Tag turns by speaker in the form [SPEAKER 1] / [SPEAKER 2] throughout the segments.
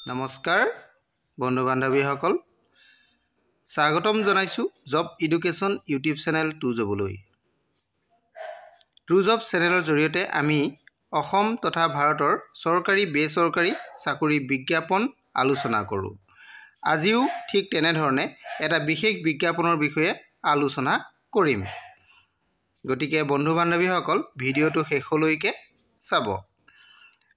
[SPEAKER 1] নমস্কাৰ বন্ধু বান্ধৱীসকল স্বাগতম জনাইছো job education YouTube channel to জবলৈ টু জব চেনেলৰ জৰিয়তে আমি অসম তথা ভাৰতৰ চৰকাৰী বেচৰকাৰী চাকৰি বিজ্ঞাপন আলোচনা কৰোঁ। আজিও ঠিক তেনেধৰণে এটা বিশেষ বিজ্ঞাপনৰ বিষয়ে আলোচনা কৰিম। গতিকে বন্ধু বান্ধৱীসকল ভিডিঅ'টো শেষলৈকে চাব।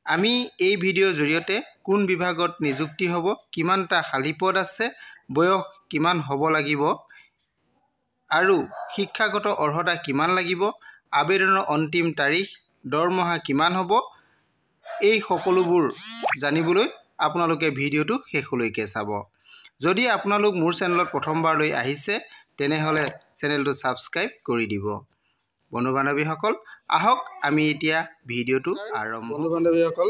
[SPEAKER 1] আমি এই ভিডিঅ'ৰ জৰিয়তে কোন বিভাগত নিযুক্তি হ'ব, কিমানটা খালী পদ আছে, বয়স কিমান হ'ব লাগিব আৰু শিক্ষাগত অৰ্হতা কিমান লাগিব, আবেদনৰ অন্তিম তাৰিখ, দৰমহা কিমান হ'ব, এই সকলোবোৰ জানিবলৈ আপোনালোকে ভিডিঅ'টো শেষলৈকে চাব। যদি আপোনালোক মোৰ চেনেলত প্ৰথমবাৰলৈ আহিছে তেনেহ'লে চেনেলটো ছাবস্ক্ৰাইব কৰি দিব। বন্ধু বান্ধৱীসকল আহক আমি এতিয়া ভিডিঅ'টো আৰম্ভ। বন্ধু বান্ধৱীসকল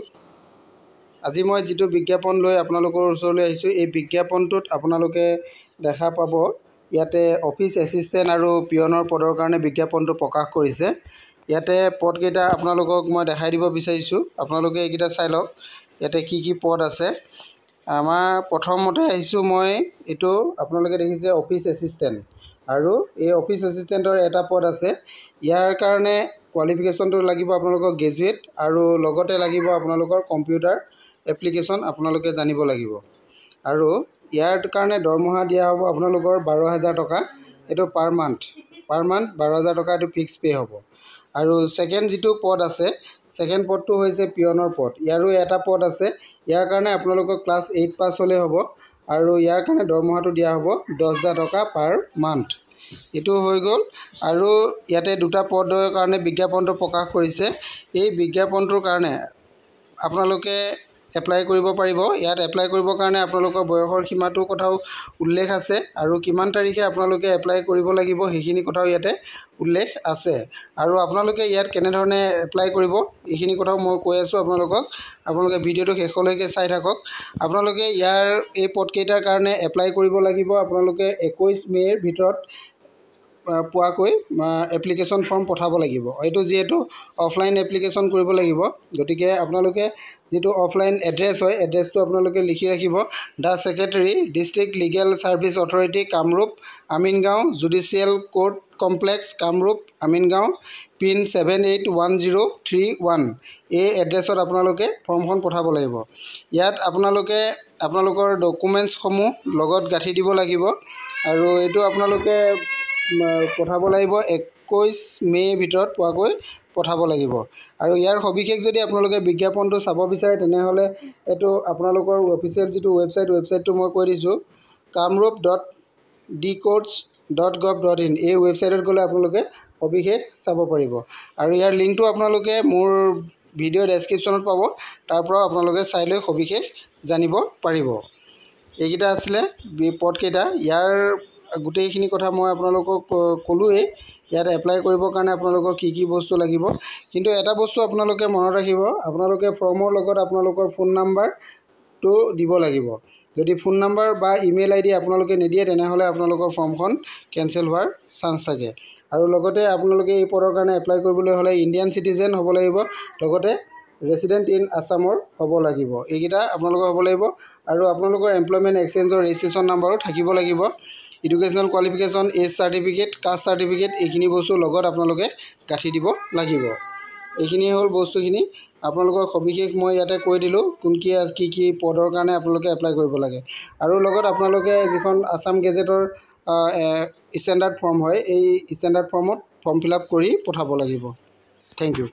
[SPEAKER 1] আজি মই যিটো বিজ্ঞাপন লৈ আপোনালোকৰ ওচৰলৈ আহিছোঁ, এই বিজ্ঞাপনটোত আপোনালোকে দেখা পাব ইয়াতে অফিচ এছিষ্টেণ্ট আৰু পিয়নৰ পদৰ কাৰণে বিজ্ঞাপনটো প্ৰকাশ কৰিছে। ইয়াতে পদকেইটা আপোনালোকক মই দেখাই দিব বিচাৰিছোঁ, আপোনালোকে এইকেইটা চাই লওক ইয়াতে কি কি পদ আছে। আমাৰ প্ৰথমতে আহিছোঁ মই এইটো আপোনালোকে দেখিছে অফিচ এছিষ্টেণ্ট, আৰু এই অফিচ এছিষ্টেণ্টৰ এটা পদ আছে। ইয়াৰ কাৰণে কোৱালিফিকেশ্যনটো লাগিব আপোনালোকৰ গ্ৰেজুৱেট আৰু লগতে লাগিব আপোনালোকৰ কম্পিউটাৰ এপ্লিকেশ্যন আপোনালোকে জানিব লাগিব। আৰু ইয়াৰ কাৰণে দৰমহা দিয়া হ'ব আপোনালোকৰ 12,000 টকা, এইটো পাৰ মান্থ 12,000 টকা, এইটো ফিক্স পে' হ'ব। আৰু ছেকেণ্ড যিটো পদ আছে, ছেকেণ্ড পদটো হৈছে পিয়নৰ পদ। ইয়াৰো এটা পদ আছে, ইয়াৰ কাৰণে আপোনালোকৰ ক্লাছ 8 পাছ হ'লে হ'ব আৰু ইয়াৰ কাৰণে দৰমহাটো দিয়া হ'ব 10,000 টকা পাৰ মান্থ। এইটো হৈ গ'ল। আৰু ইয়াতে দুটা পদৰ কাৰণে বিজ্ঞাপনটো প্ৰকাশ কৰিছে। এই বিজ্ঞাপনটোৰ কাৰণে আপোনালোকে এপ্লাই কৰিব পাৰিব। ইয়াত এপ্লাই কৰিবৰ কাৰণে আপোনালোকৰ বয়সৰ সীমাটোৰ কথাও উল্লেখ আছে আৰু কিমান তাৰিখে আপোনালোকে এপ্লাই কৰিব লাগিব সেইখিনি কথাও ইয়াতে উল্লেখ আছে। আৰু আপোনালোকে ইয়াত কেনেধৰণে এপ্লাই কৰিব এইখিনি কথাও মই কৈ আছোঁ আপোনালোকক। আপোনালোকে ভিডিঅ'টো শেষলৈকে চাই থাকক। আপোনালোকে ইয়াৰ এই পদকেইটাৰ কাৰণে এপ্লাই কৰিব লাগিব আপোনালোকে 21 মে'ৰ ভিতৰত পোৱাকৈ এপ্লিকেশ্যন ফৰ্ম পঠাব লাগিব। এইটো যিহেতু অফলাইন এপ্লিকেশ্যন কৰিব লাগিব, গতিকে আপোনালোকে যিটো অফলাইন এড্ৰেছ হয় এড্ৰেছটো আপোনালোকে লিখি ৰাখিব। The secretary, district legal service authority, Kamrup, Amingaon, judicial court complex, Kamrup, Amingaon, pin 781031। এই এড্ৰেছত আপোনালোকে ফৰ্মখন পঠাব লাগিব। ইয়াত আপোনালোকে আপোনালোকৰ ডকুমেণ্টছসমূহ লগত গাঁঠি দিব লাগিব আৰু এইটো আপোনালোকে পঠাব লাগিব 21 মে'ৰ ভিতৰত পোৱাকৈ পঠাব লাগিব। আৰু ইয়াৰ সবিশেষ যদি আপোনালোকে বিজ্ঞাপনটো চাব বিচাৰে তেনেহ'লে এইটো আপোনালোকৰ অফিচিয়েল যিটো ৱেবছাইটটো মই কৈ দিছোঁ, kamrup.dcourts.gov.in, এই ৱেবছাইটত গ'লে আপোনালোকে সবিশেষ চাব পাৰিব। আৰু ইয়াৰ লিংকটো আপোনালোকে মোৰ ভিডিঅ' ডেছক্ৰিপশ্যনত পাব, তাৰ পৰাও আপোনালোকে চাই লৈ সবিশেষ জানিব পাৰিব। এইকেইটা আছিলে পদকেইটা। ইয়াৰ গোটেইখিনি কথা মই আপোনালোকক ক'লোৱেই। ইয়াত এপ্লাই কৰিবৰ কাৰণে আপোনালোকৰ কি কি বস্তু লাগিব, কিন্তু এটা বস্তু আপোনালোকে মনত ৰাখিব, আপোনালোকে ফৰ্মৰ লগত আপোনালোকৰ ফোন নাম্বাৰটো দিব লাগিব। যদি ফোন নাম্বাৰ বা ইমেইল ID আপোনালোকে নিদিয়ে তেনেহ'লে আপোনালোকৰ ফৰ্মখন কেঞ্চেল হোৱাৰ চান্স থাকে। আৰু লগতে আপোনালোকে এই পদৰ কাৰণে এপ্লাই কৰিবলৈ হ'লে ইণ্ডিয়ান চিটিজেন হ'ব লাগিব, লগতে ৰেচিডেণ্ট ইন আছামৰ হ'ব লাগিব। এইকেইটা আপোনালোকৰ হ'ব লাগিব। আৰু আপোনালোকৰ এমপ্লয়মেণ্ট এক্সচেঞ্জৰ ৰেজিষ্ট্ৰেশ্যন নাম্বাৰো থাকিব লাগিব। Educational qualification, age certificate, caste certificate, এইখিনি বস্তু লগত আপোনালোকে গাঁঠি দিব লাগিব। এইখিনিয়ে হ'ল বস্তুখিনি। আপোনালোকৰ সবিশেষ মই ইয়াতে কৈ দিলোঁ কি কি পদৰ কাৰণে আপোনালোকে এপ্লাই কৰিব লাগে। আৰু লগত আপোনালোকে যিখন আছাম গেজেটৰ ষ্টেণ্ডাৰ্ড ফৰ্ম হয়, এই ষ্টেণ্ডাৰ্ড ফৰ্মত ফৰ্ম ফিল আপ কৰি পঠাব লাগিব। Thank U.